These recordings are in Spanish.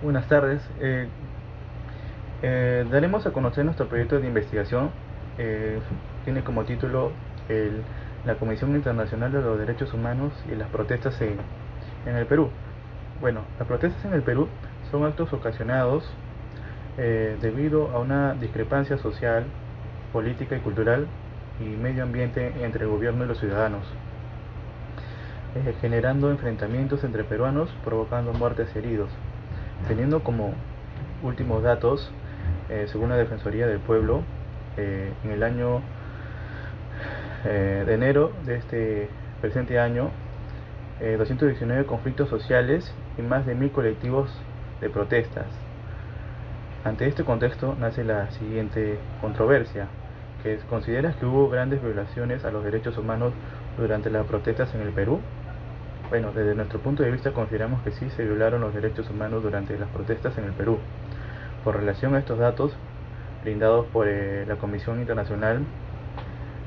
Buenas tardes. Daremos a conocer nuestro proyecto de investigación. Eh, Tiene como título la Comisión Internacional de los Derechos Humanos y las protestas en el Perú. Bueno, las protestas en el Perú son actos ocasionados debido a una discrepancia social, política y cultural y medio ambiente entre el gobierno y los ciudadanos, generando enfrentamientos entre peruanos, provocando muertes y heridos, teniendo como últimos datos, según la Defensoría del Pueblo, en el año de enero de este presente año, 219 conflictos sociales y más de 1000 colectivos de protestas. Ante este contexto nace la siguiente controversia, que es: ¿consideras que hubo grandes violaciones a los derechos humanos durante las protestas en el Perú? Bueno, desde nuestro punto de vista consideramos que sí se violaron los derechos humanos durante las protestas en el Perú. Por relación a estos datos brindados por la Comisión Internacional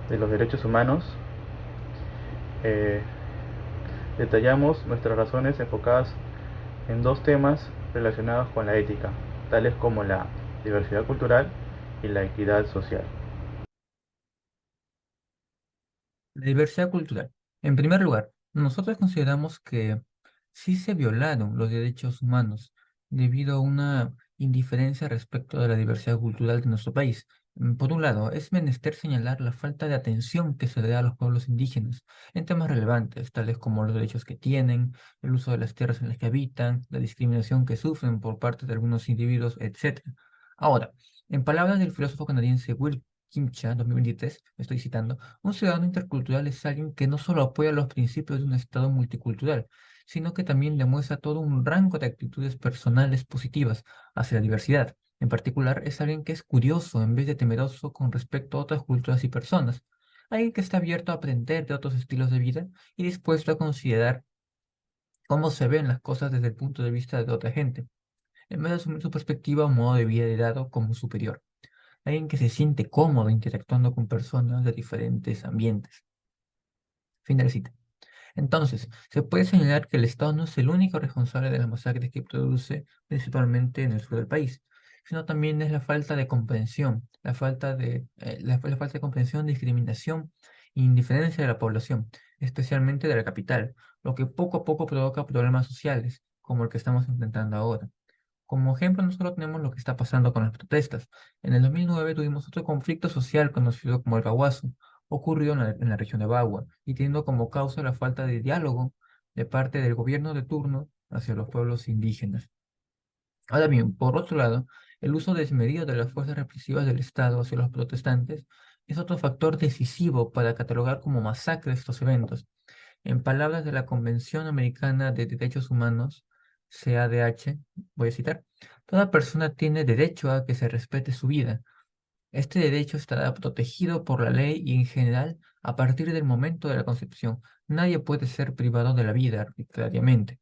de los Derechos Humanos, eh, detallamos nuestras razones enfocadas en dos temas relacionados con la ética, tales como la diversidad cultural y la equidad social. La diversidad cultural. En primer lugar, nosotros consideramos que sí se violaron los derechos humanos debido a una indiferencia respecto de la diversidad cultural de nuestro país. Por un lado, es menester señalar la falta de atención que se le da a los pueblos indígenas en temas relevantes, tales como los derechos que tienen, el uso de las tierras en las que habitan, la discriminación que sufren por parte de algunos individuos, etc. Ahora, en palabras del filósofo canadiense Will Kimcha, 2023, estoy citando: un ciudadano intercultural es alguien que no solo apoya los principios de un Estado multicultural, sino que también demuestra todo un rango de actitudes personales positivas hacia la diversidad. En particular, es alguien que es curioso en vez de temeroso con respecto a otras culturas y personas. Alguien que está abierto a aprender de otros estilos de vida y dispuesto a considerar cómo se ven las cosas desde el punto de vista de otra gente, en vez de asumir su perspectiva o modo de vida heredado como superior. Alguien que se siente cómodo interactuando con personas de diferentes ambientes. Fin de la cita. Entonces, se puede señalar que el Estado no es el único responsable de las masacres que produce principalmente en el sur del país, sino también es la falta de comprensión, la falta de comprensión, discriminación e indiferencia de la población, especialmente de la capital, lo que poco a poco provoca problemas sociales, como el que estamos enfrentando ahora. Como ejemplo, no solo tenemos lo que está pasando con las protestas. En el 2009 tuvimos otro conflicto social conocido como el Baguazo. Ocurrió en la región de Bagua y teniendo como causa la falta de diálogo de parte del gobierno de turno hacia los pueblos indígenas. Ahora bien, por otro lado, el uso desmedido de las fuerzas represivas del Estado hacia los protestantes es otro factor decisivo para catalogar como masacre estos eventos. En palabras de la Convención Americana de Derechos Humanos, CADH, voy a citar: toda persona tiene derecho a que se respete su vida. Este derecho estará protegido por la ley y en general a partir del momento de la concepción. Nadie puede ser privado de la vida arbitrariamente.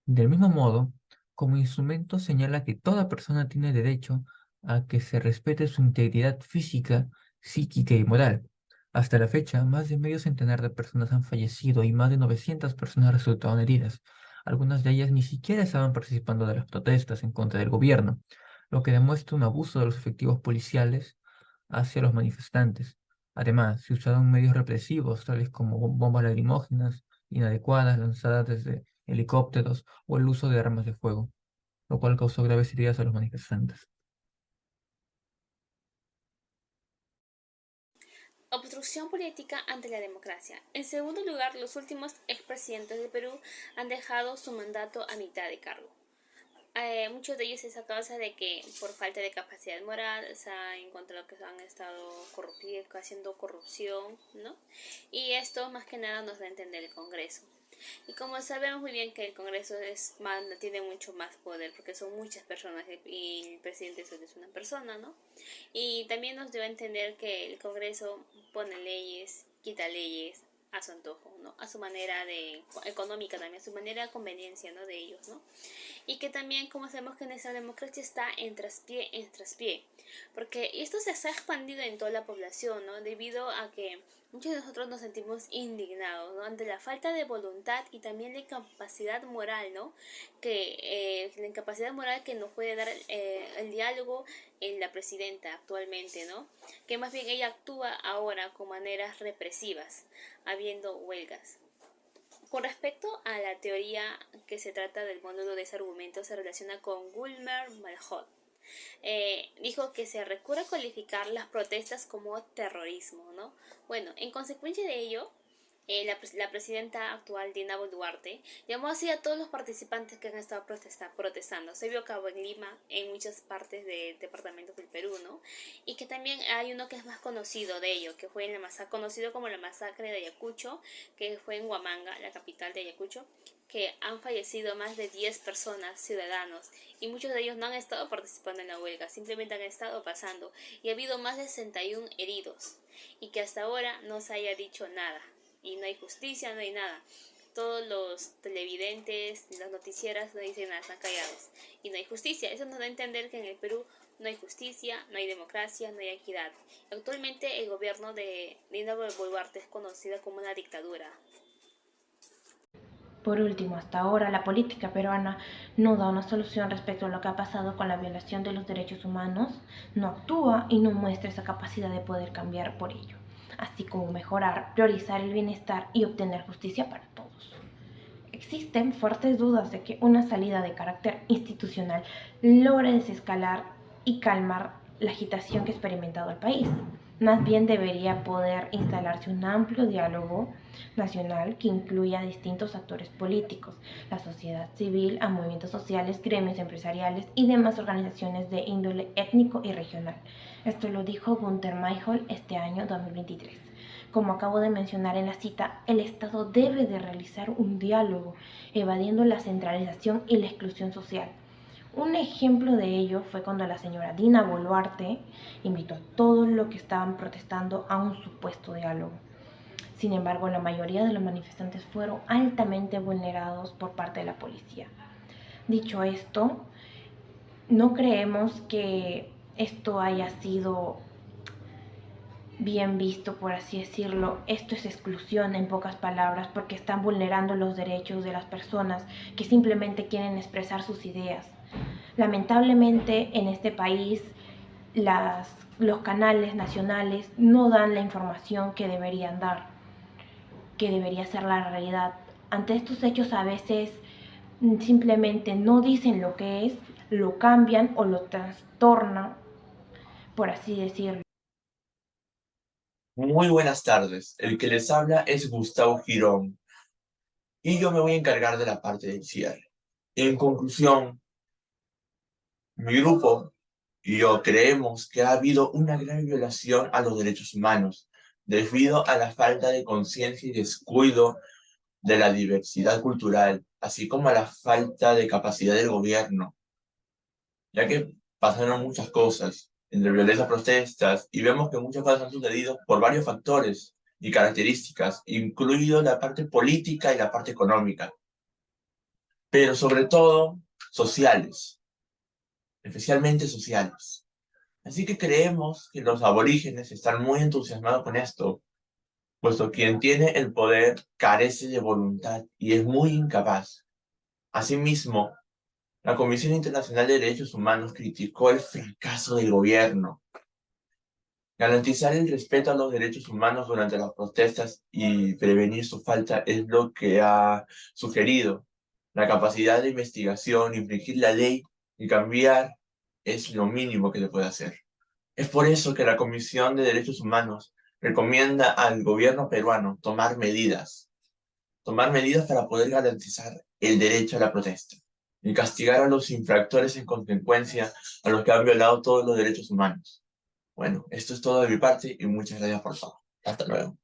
Del mismo modo, como instrumento señala que toda persona tiene derecho a que se respete su integridad física, psíquica y moral. Hasta la fecha, más de medio centenar de personas han fallecido y más de 900 personas resultaron heridas. Algunas de ellas ni siquiera estaban participando de las protestas en contra del gobierno, lo que demuestra un abuso de los efectivos policiales hacia los manifestantes. Además, se usaron medios represivos, tales como bombas lacrimógenas inadecuadas lanzadas desde helicópteros o el uso de armas de fuego, lo cual causó graves heridas a los manifestantes. Obstrucción política ante la democracia. En segundo lugar, los últimos expresidentes de Perú han dejado su mandato a mitad de cargo. Muchos de ellos es a causa de que por falta de capacidad moral se ha encontrado que han estado haciendo corrupción, ¿no? Y esto más que nada nos da a entender el Congreso. Y como sabemos muy bien que el Congreso tiene mucho más poder porque son muchas personas y el presidente solo es una persona, ¿no? Y también nos dio a entender que el Congreso pone leyes, quita leyes a su antojo, ¿no? A su manera de económica también, a su manera de conveniencia, ¿no? De ellos, ¿no? y que también, como sabemos que nuestra democracia está en traspié, porque esto se ha expandido en toda la población, ¿no? Debido a que muchos de nosotros nos sentimos indignados, ¿no? Ante la falta de voluntad y también la incapacidad moral, ¿no? La incapacidad moral que nos puede dar el diálogo en la presidenta actualmente, ¿no? Que más bien ella actúa ahora con maneras represivas, habiendo huelgas. Con respecto a la teoría que se trata del módulo de ese argumento, se relaciona con Gulmer Malhot. Dijo que se recurre a calificar las protestas como terrorismo, ¿no? Bueno, en consecuencia de ello, la presidenta actual, Dina Boluarte, llamó así a todos los participantes que han estado protestando. Se vio a cabo en Lima, en muchas partes de departamentos del Perú, ¿no? Y que también hay uno que es más conocido de ello, que fue conocido como la masacre de Ayacucho, que fue en Huamanga, la capital de Ayacucho, que han fallecido más de 10 personas, ciudadanos, y muchos de ellos no han estado participando en la huelga, simplemente han estado pasando, y ha habido más de 61 heridos, y que hasta ahora no se haya dicho nada, y no hay justicia, no hay nada. Todos los televidentes, las noticieras no dicen nada, están callados, y no hay justicia. Eso nos da a entender que en el Perú no hay justicia, no hay democracia, no hay equidad. Actualmente el gobierno de Dina Boluarte es conocida como una dictadura. Por último, hasta ahora la política peruana no da una solución respecto a lo que ha pasado con la violación de los derechos humanos, no actúa y no muestra esa capacidad de poder cambiar por ello, así como mejorar, priorizar el bienestar y obtener justicia para todos. Existen fuertes dudas de que una salida de carácter institucional logre desescalar y calmar la agitación que ha experimentado el país. Más bien debería poder instalarse un amplio diálogo nacional que incluya a distintos actores políticos, la sociedad civil, a movimientos sociales, gremios empresariales y demás organizaciones de índole étnico y regional. Esto lo dijo Günther Mayhol este año 2023. Como acabo de mencionar en la cita, el Estado debe de realizar un diálogo, evadiendo la centralización y la exclusión social. Un ejemplo de ello fue cuando la señora Dina Boluarte invitó a todos los que estaban protestando a un supuesto diálogo. Sin embargo, la mayoría de los manifestantes fueron altamente vulnerados por parte de la policía. Dicho esto, no creemos que esto haya sido bien visto, por así decirlo. Esto es exclusión, en pocas palabras, porque están vulnerando los derechos de las personas que simplemente quieren expresar sus ideas. Lamentablemente en este país los canales nacionales no dan la información que deberían dar, que debería ser la realidad. Ante estos hechos a veces simplemente no dicen lo que es, lo cambian o lo trastornan, por así decirlo. Muy buenas tardes, el que les habla es Gustavo Girón y yo me voy a encargar de la parte del cierre. En conclusión, mi grupo y yo creemos que ha habido una gran violación a los derechos humanos debido a la falta de conciencia y descuido de la diversidad cultural, así como a la falta de capacidad del gobierno, ya que pasaron muchas cosas entre violentas protestas y vemos que muchas cosas han sucedido por varios factores y características, incluido la parte política y la parte económica, pero sobre todo sociales, especialmente sociales. Así que creemos que los aborígenes están muy entusiasmados con esto, puesto que quien tiene el poder carece de voluntad y es muy incapaz. Asimismo, la Comisión Internacional de Derechos Humanos criticó el fracaso del gobierno. Garantizar el respeto a los derechos humanos durante las protestas y prevenir su falta es lo que ha sugerido. La capacidad de investigación, infringir la ley y cambiar es lo mínimo que se puede hacer. Es por eso que la Comisión de Derechos Humanos recomienda al gobierno peruano tomar medidas para poder garantizar el derecho a la protesta y castigar a los infractores en consecuencia a los que han violado todos los derechos humanos. Bueno, esto es todo de mi parte y muchas gracias por todo. Hasta luego.